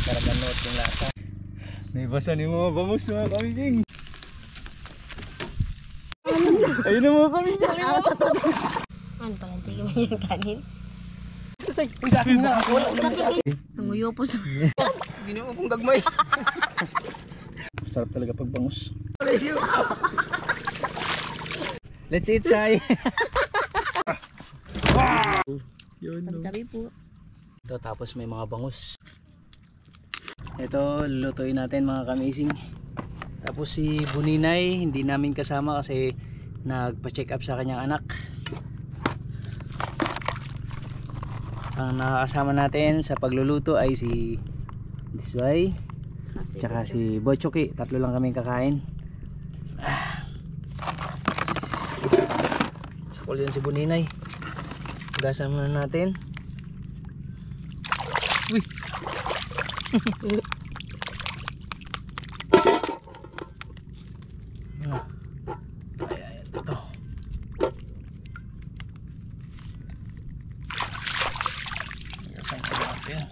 para manuot yung lasa. Naibasan yung mga bangus mga kamising. Ayun na mga kamising. Ano pa lang tigil mo yung kanin? Sa akin na. Nanguyo po sa... Ginuo kong gagmay. Sarap talaga pag bangus. Let's eat, Sai. Yun, no. Pagtabi po. Ito, tapos may mga bangus. Ito, lulutuin natin mga kamising. Tapos si Buninay, hindi namin kasama kasi nagpa-check up sa kanyang anak. Ang nakakasama natin sa pagluluto ay si Disway, tsaka si Bochoki. Tatlo lang kaming kakain. Sakol yun si Buninay. Gasan muna natin. Uy! Ayan, ito. Gasan ko natin.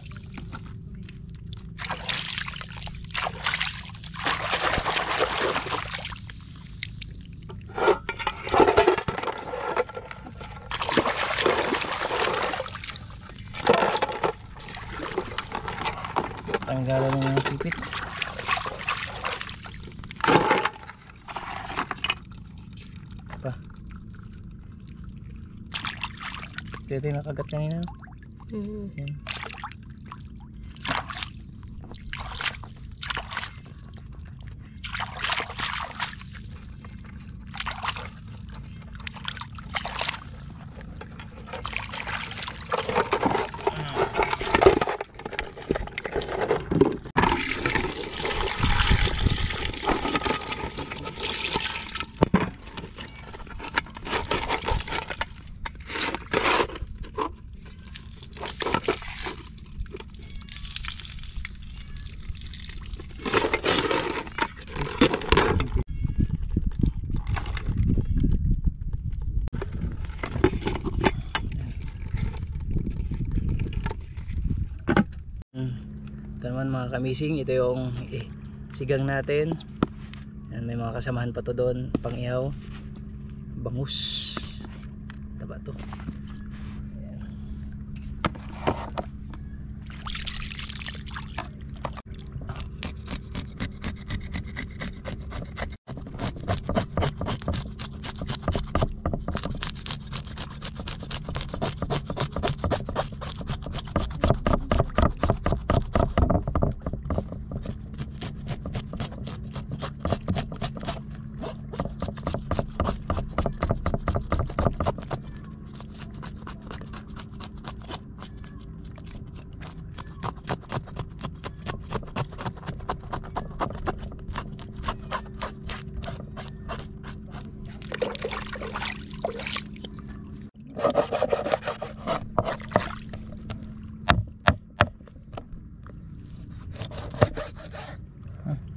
Tanggalan mo ng sipit. Pa. Ito yung nakagat kanina. Yan. Ito naman mga kamising, ito yung sigang natin. Yan, may mga kasamahan pa to doon, pang ihaw. Bangus. Taba to. Yan.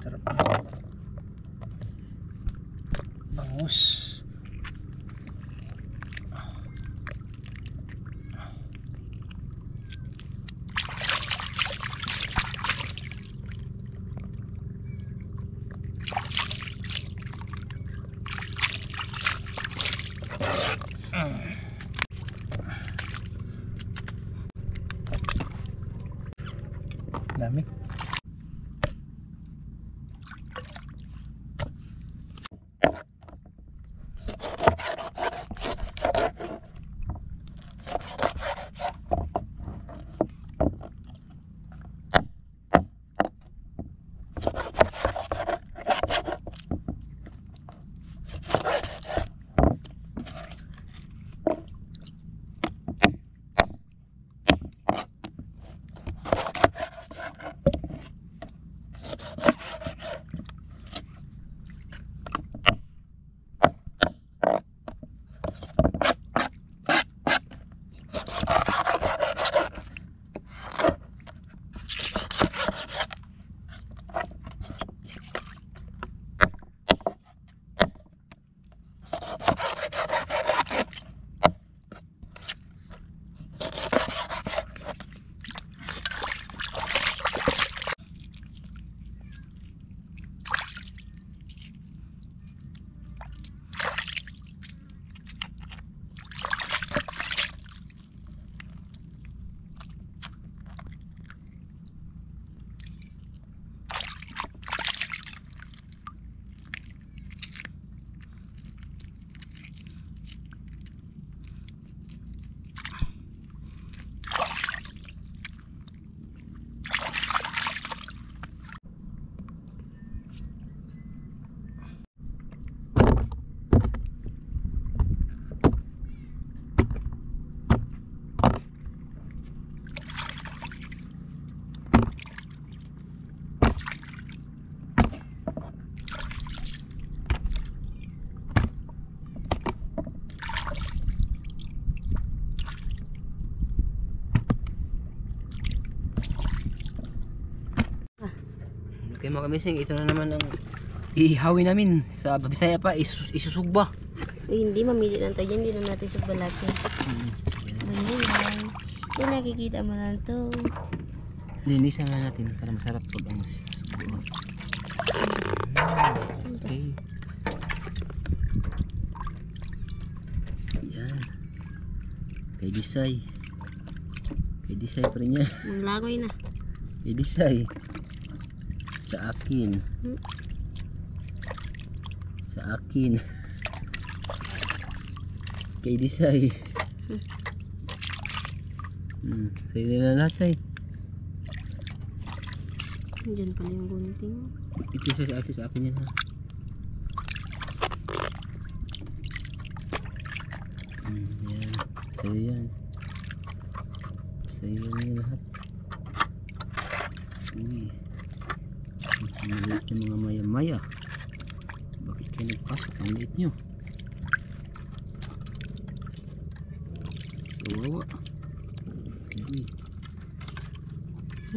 Sarap. Bangus. Dami. Okay mga kamising, ito na naman ang ihawin namin sa Bisaya pa, isusugba. Hindi, mamili lang tayo. Hindi na natin sugbalatin. Hindi lang. Kung nakikita mo lang to. Linisan na natin para masarap pag ang sugba. Okay. Yan. Kay Disay. Kay Disay pa rin yan. Ang langoy na. Kay Disay. Sa akin. Sa akin. Kay Disay. Sa'yo nila lahat, Say. Diyan pala yung gunting. Ito sa akin yan, ha. Yan. Sa'yo yan. Sa'yo yan lahat. Uy. Ang maliit ng mga maya-maya. Bakit kayo nagpasok? Ang liit nyo. Kawawa. Uy.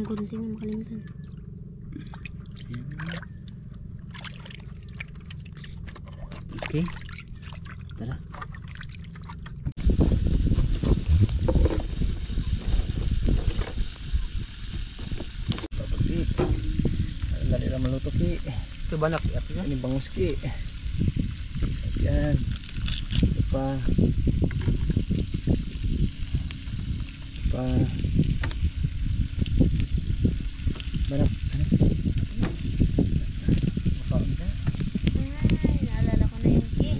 Ang gunting mo makalimutan. Yan. Okay. Tara. Dali lang maluto ki. Ito ba nakiat niya? Ini bangus ki. Yan. Ito pa. Pa. Banap. Ay, naalala ko na yung ki.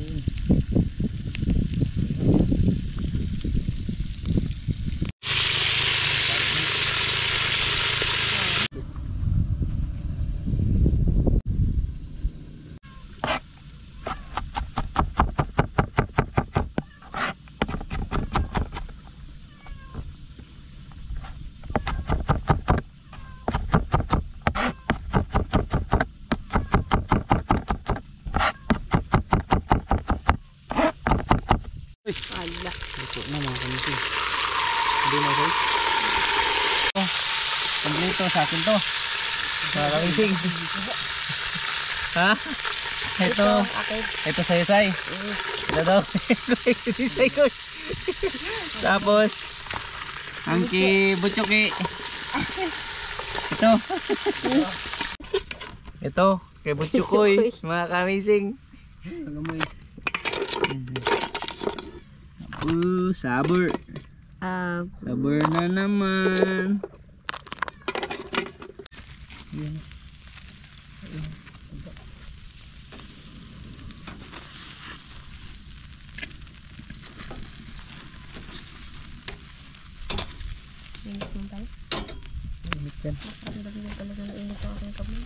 Ala. Ito na mga kamising. Hindi na kayo? Kompleto sa akin to. Mga kamising. Ha? Ito. Okay. Ito sa'yo, Say. Ito daw. Say ko. Tapos, ang ki Butchoki. Ito. Ito. Kay Butchokoy. Mga kamising. Alam mo eh. Sabor. Sabor na naman. Yan. Init mo tayo. Init yan. Ang dami na talaga ng init ang aking kamay.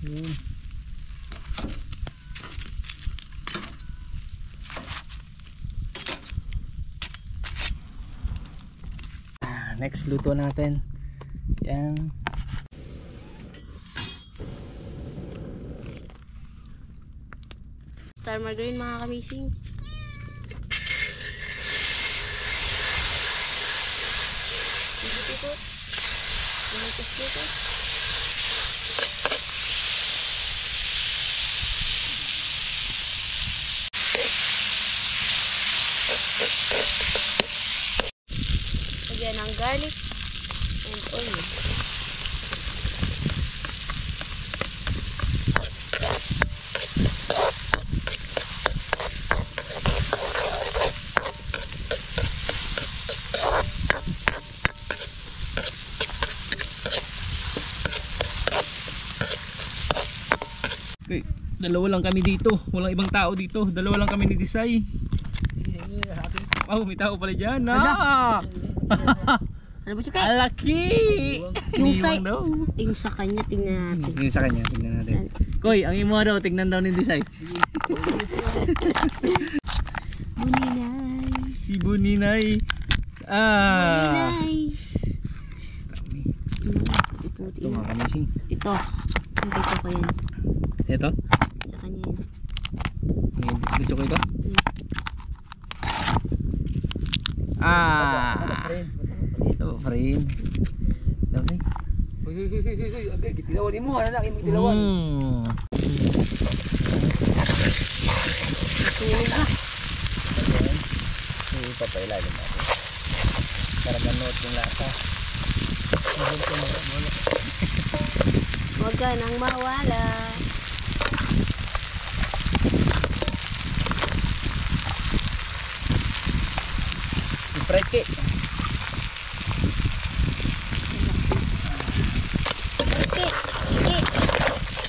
Yun. Next luto natin. Yan. Star margarine mga kamising. Ikot-ikot. Ikot-ikot. Lagyan ng garlic and onion. Okay, dalawa lang kami dito. Walang ibang tao dito. Dalawa lang kami ni Disay. Oh, may tao pala dyan. Ah! Ano ba siya kay? Alaki! Yung sa, Iniwan daw. yung sa kanya, tingnan natin. Tingnan sa kanya, tingnan natin. Koy, ang imo daw, tingnan daw ni Disay. Buninay. Si Buninay. Ah! Buninay. Ito mga kamising. Ito. Hindi ko pa yan. Ito? Sa kanya yan. Gusto ko ito? Ah! Ito, friend. Dami. Agay, gitilawan mo. Ano na, imong tilawan. Natulog ka. Hindi pa ilalim natin. Para manot yung lasa. Huwag ka nang mawala. I-fry cake. Okay.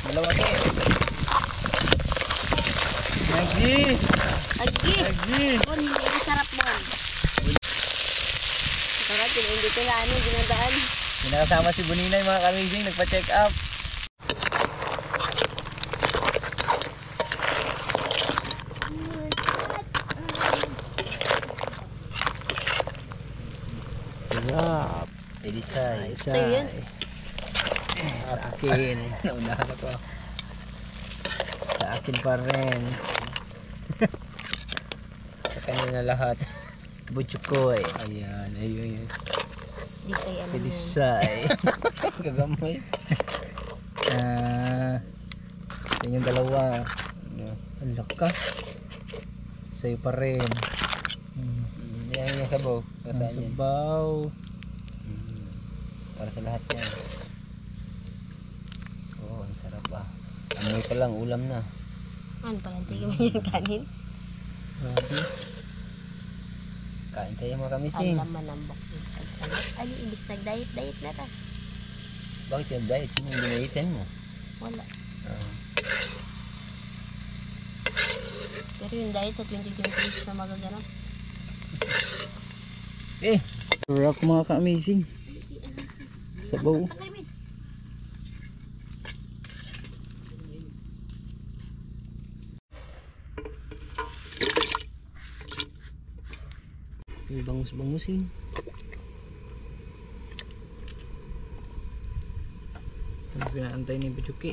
Dalawa cake. Lagi. Agi. Lagi. Bon, hindi masarap bon. Sarap yun, hindi ko na ginadaan. Pinakasama si Buninay mga kamising, nagpa-check up. Sarap. Elisay. Sa'yo yun? Sa akin. Naunahan ako. Sa akin pa rin. Sa kanya na lahat. Butchukoy. Ayan, ayun. Di kayo alam mo. Elisay. Gagamay. Yan yung dalawa. Ang laka. Sa'yo pa rin. Yan yung sabaw. Nasaan yan? Sabaw. Para sa lahat yan. Oo, ang sarap ah. Amoy pa lang, ulam na. Ano pala, tigil mo yung kanin? Grabe. Kain tayo mga Ang kamising. laman ng bakit. Ay, ibis nag-diet na ta. Bakit yung diet? Sino yung dinaitin mo? Wala. Ah. Pero yung diet sa 2020 na magaganap. Sarap mga ka-amazing. Sabaw. May bangus-bangusin. Ito pinaantay ni Buchuki.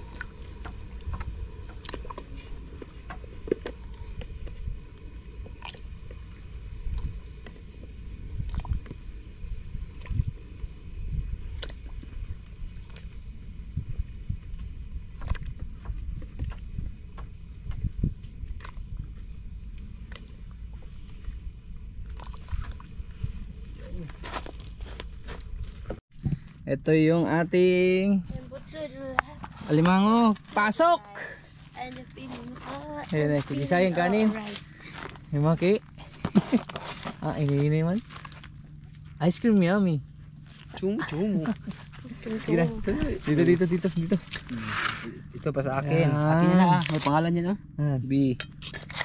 Ito yung ating alimango. Pasok! Ayan na, kikisa yung kanin. Yung maki. Ini man. Ice cream yummy. Chum. Tira. Dito. Ito pa sa akin. Yan. Akin na ah. May pangalan yan ah. B.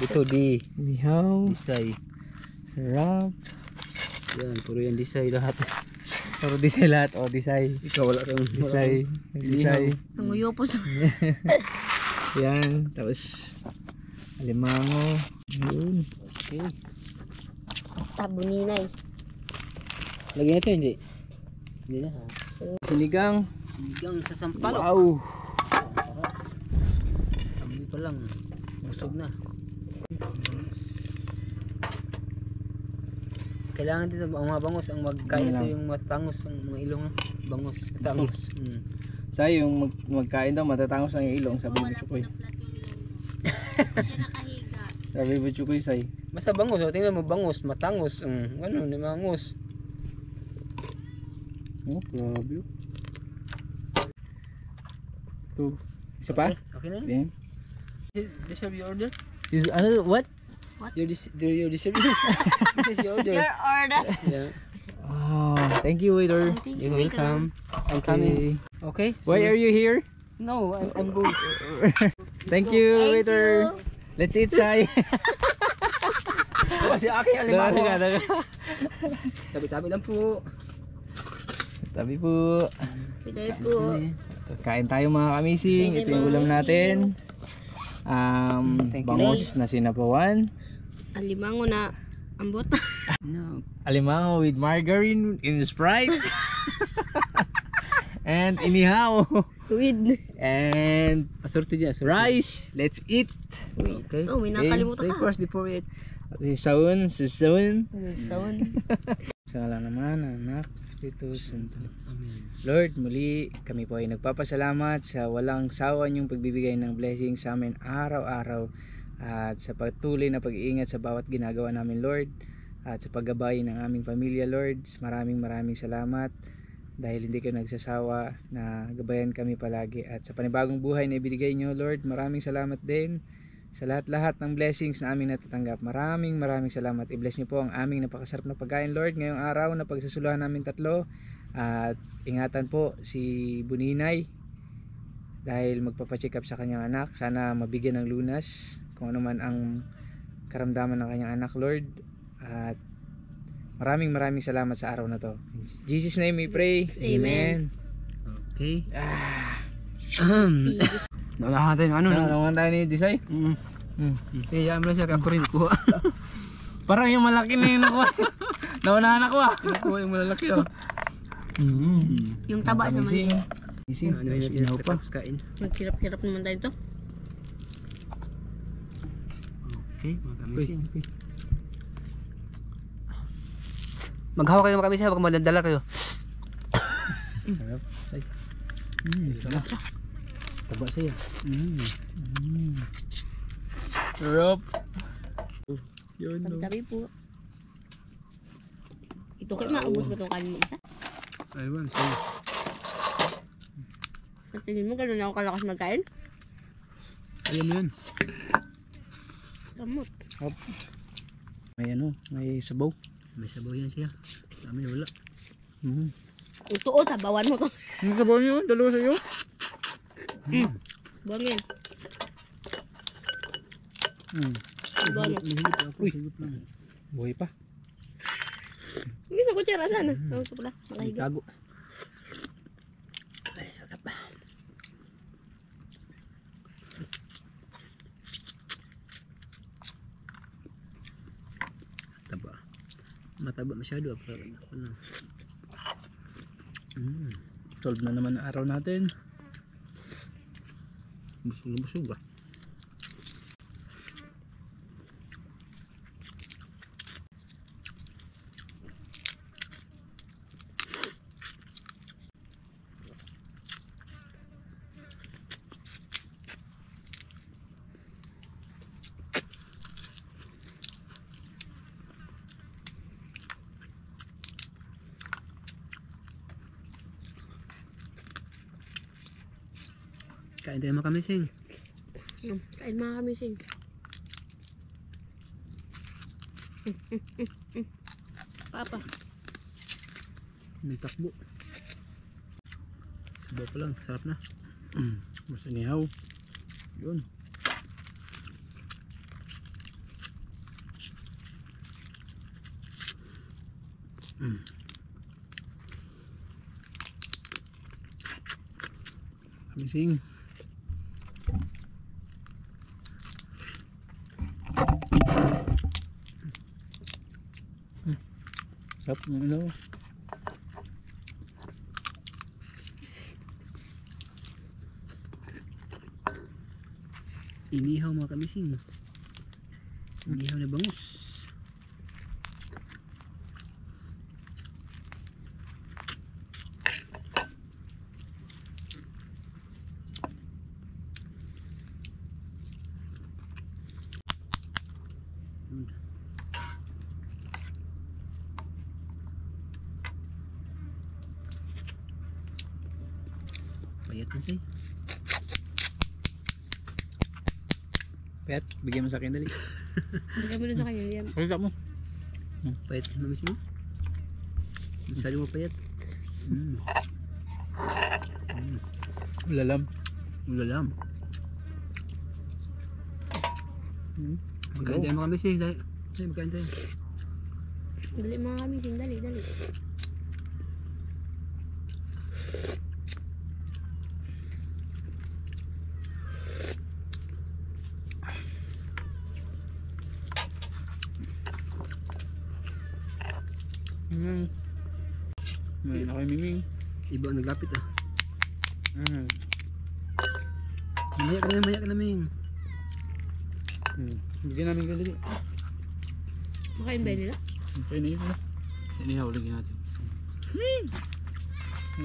Ito D. Lihaw. Disay. Sarap. Yan, puro yan disay lahat. Puro disay lahat. O, disay. Ikaw wala kang Disay. Disay. Nanguyo po sa... Yan. Tapos, alimango. Yun. Okay. Tabuninay. Lagyan ito hindi. Hindi na ha. Sinigang. Sinigang sa sampalok. Wow. Ang sarap. Amoy pa lang. Busog na. Kailangan dito ang mga bangos ang magkaya ito yung matatangos ang mga ilong bangos matangos. Sa yung magkain daw matatangos lang yung ilong, sabi ni Chukoy. Sabi ni Chukoy say. Basta bangos, tingnan mo bangos, matangos, ano, ni mangos. Oh, grabe. Ito. Isa pa? Okay na Then, yun. Deserve your order? is ano what? You deserve this is your order. Your order. Yeah. Oh, thank you waiter. You're welcome. I'm coming. Okay. Why are you here? No, I'm good. Thank you waiter. Let's eat say. Okay, alimango. Daga. Tabi-tabi lang po. Tabi po. Piday po. Kain tayo mga kamising. Ito yung ulam natin. Thank you. Bangus na sinapawan. Alimango na ambot. No. Alimango with margarine in Sprite. And inihaw. With. And Asorti dyan. rice. Let's eat. Okay. Oh, may nakalimutan Pray ka. first before it. Saun. Sound. Sa ngalan naman ng Anak, Espiritu Santo. Amen. Lord, muli kami po ay nagpapasalamat sa walang sawa niyong pagbibigay ng blessing sa amin araw-araw at sa patuloy na pag-iingat sa bawat ginagawa namin, Lord, at sa paggabay ng aming pamilya, Lord. Maraming salamat dahil hindi kayo nagsasawa na gabayan kami palagi, at sa panibagong buhay na ibinigay niyo, Lord, maraming salamat din sa lahat-lahat ng blessings na aming natatanggap. Maraming salamat. I-bless niyo po ang aming napakasarap na pagkain, Lord, ngayong araw na pagsasuluhan namin tatlo. At ingatan po si Buninay dahil magpapacheck up sa kanyang anak. Sana mabigyan ng lunas kung ano man ang karamdaman ng kanyang anak, Lord. At maraming salamat sa araw na to. In Jesus' name we pray. Amen. Okay. Naunahan tayo ng ano. Naman tayo ni Disay. Sige, yan mo lang siya. Ako rin kuha. Parang yung malaki na yung nakuha. Naunahan ako ah. Kuha yung malalaki oh. Yung taba sa Amazing. mali. Amazing. Ano yun Inaw pa. kain. Maghirap-hirap naman tayo to. Okay, mga kamising. Maghawa kayo mga kamising habang malandala kayo. Sarap. Say. Sarap. Taba siya. Sarap. Yun no. Sabi po. Ito kayo maubos ko itong kanin mo isa. Ayun, sige. At tingin mo, gano'n ako kalakas magkain? Ayan mo yun. Kamot. Hop. May ano, may sabaw. May sabaw yan siya. Sa amin wala. Ito o, sabawan mo to. Ang sabaw niyo, dalawa sa iyo. Buwang yan. Buwang mo. Mahigit ako. Mahigit lang. Buhay pa. Hindi sa kutsara sana. Tawag ko pala. Nakahiga. Tago. Ay, sarap ba? Taba. Mataba masyado. Ako lang. Solve na naman ang araw natin. Busog ba? Kain tayo mga kamising. Kain mga kamising. Papa. May takbo. Sabaw pa lang. Sarap na. Mas inihaw. Yun. Amazing. Sarap ng ano. Inihaw mga kamising. Inihaw na bangus. Payat na siya. Pet, bigyan mo sa akin dali. Bigyan mo na sa kanya. Yan. Pagkak mo. Payat na mamising mo. Masyado mo payat. Lalam. Ulalam. Magkain tayo mga kamising. Dali, magkain tayo. Dali mga kamising. Dali. May na kayo miming. Iba ang naglapit ah. Maya ka namin. Bigyan namin kayo dali. Makain ba nila? Okay na yun. Inihaw lagi natin.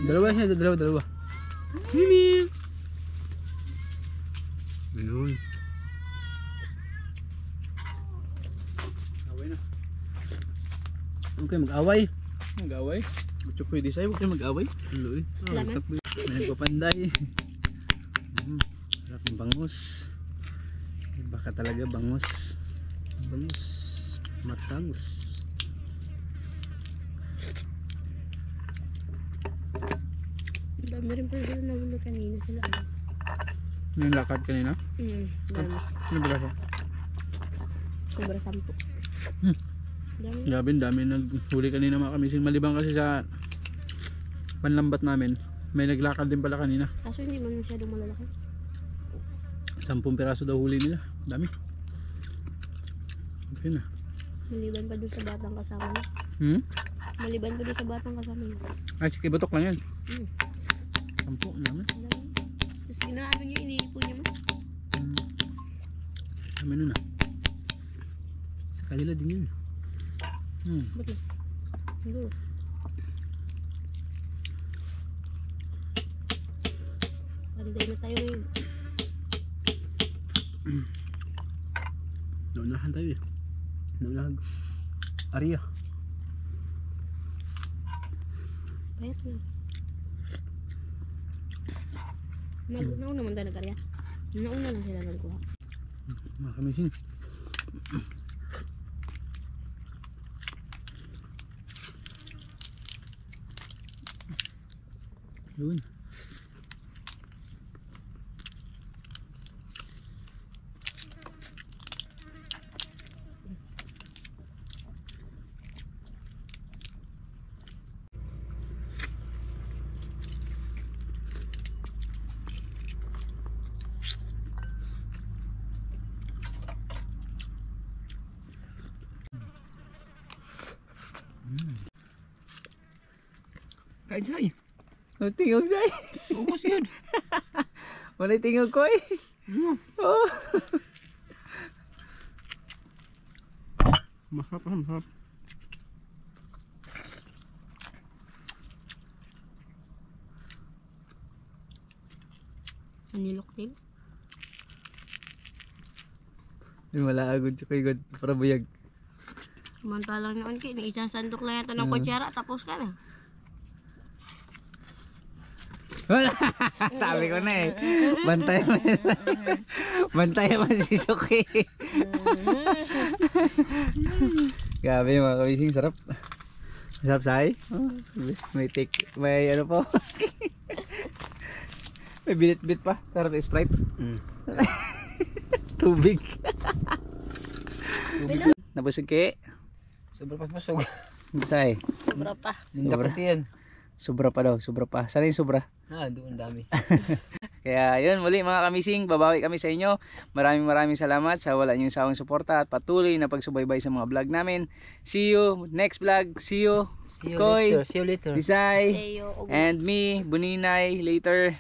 Dalawa siya, dalawa. Ayun. Away na. Huwag kayo mag-away. Mag-away? Gusto ko yung design, huwag kayo mag-away. Luloy. Salamat. May papanday. Sarap ng bangus. Baka talaga bangus. Bangus. Matangos. Dami rin pala sila nahuli kanina sila. Yung lakad kanina? Dami. Ano ba siya? Sobra 10. Dami. Grabe, dami naghuli kanina mga kamising. Malibang kasi sa panlambat namin. May naglakad din pala kanina. Kaso hindi man masyadong malalaki. 10 piraso daw huli nila. Dami. Okay na. Maliban pa dun sa batang kasama niya. Maliban pa dun sa batang kasama niya. Ay, sige, batok lang yan. 10 Hmm. naman. Tapos ginaano niya, iniipon niya mo. Kami nun ah. Sa kanila din yun. Ba't na? Siguro. Parinday na tayo ngayon. Naunahan tayo eh. Naunahan. Aria. Payat na. Nauna man tayo nagkarya. Nauna lang sila nagkuha. Mga kamising. Yun. Kain say. Oh, tingog say. Ubus yun. Wala tingog ko eh. Oh. Masarap, masarap. Anilok din. Wala agad siya kay God para buyag. Samantalang noon kayo, isang sandok lang yata ng kutsara, tapos ka na. Sabi ko na eh. Bantay mo. Bantay mo si Suki. Grabe mga kamising, sarap. Sarap say. Oh, may may ano po. May binit-bit pa. Sarap Sprite. Tubig. Nabusog kayo. Sobra pa masog. Say. Sobra pa. Dapat yan. Sobra pa daw, sobra pa. Sana yung sobra. Doon dami. Kaya yun, muli mga kamising, babawi kami sa inyo. Maraming salamat sa wala niyong sawang suporta at patuloy na pagsubaybay sa mga vlog namin. See you next vlog. See you, Koy, See you later. Bisay, Sayo, and me, Buninay, later.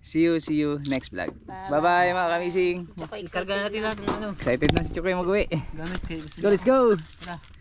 See you next vlog. Bye-bye mga kamising. Karga natin lahat ng ano. Excited na si Chukoy mag-uwi. Gamit kayo. Let's go! Tara.